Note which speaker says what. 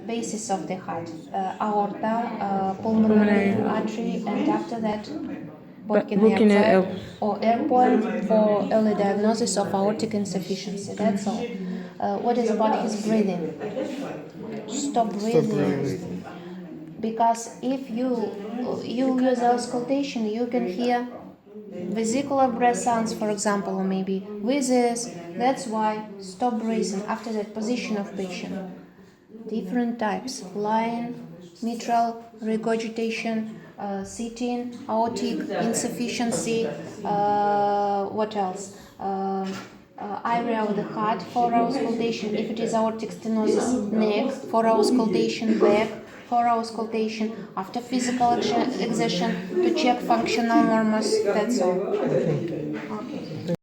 Speaker 1: Basis of the heart, aorta, pulmonary artery, and after that, what can we observe? Or airborne for early diagnosis of aortic insufficiency. That's all. What is about his breathing? Stop breathing. Because if you use auscultation, you can hear vesicular breath sounds, for example, or maybe wheezes. That's why stop breathing. After that, position of patient. Different types: lying, mitral regurgitation, sitting, aortic insufficiency. What else? Area of the heart for auscultation. If it is aortic stenosis, neck for auscultation, back for auscultation. After physical exertion to check functional murmurs. That's all. Okay.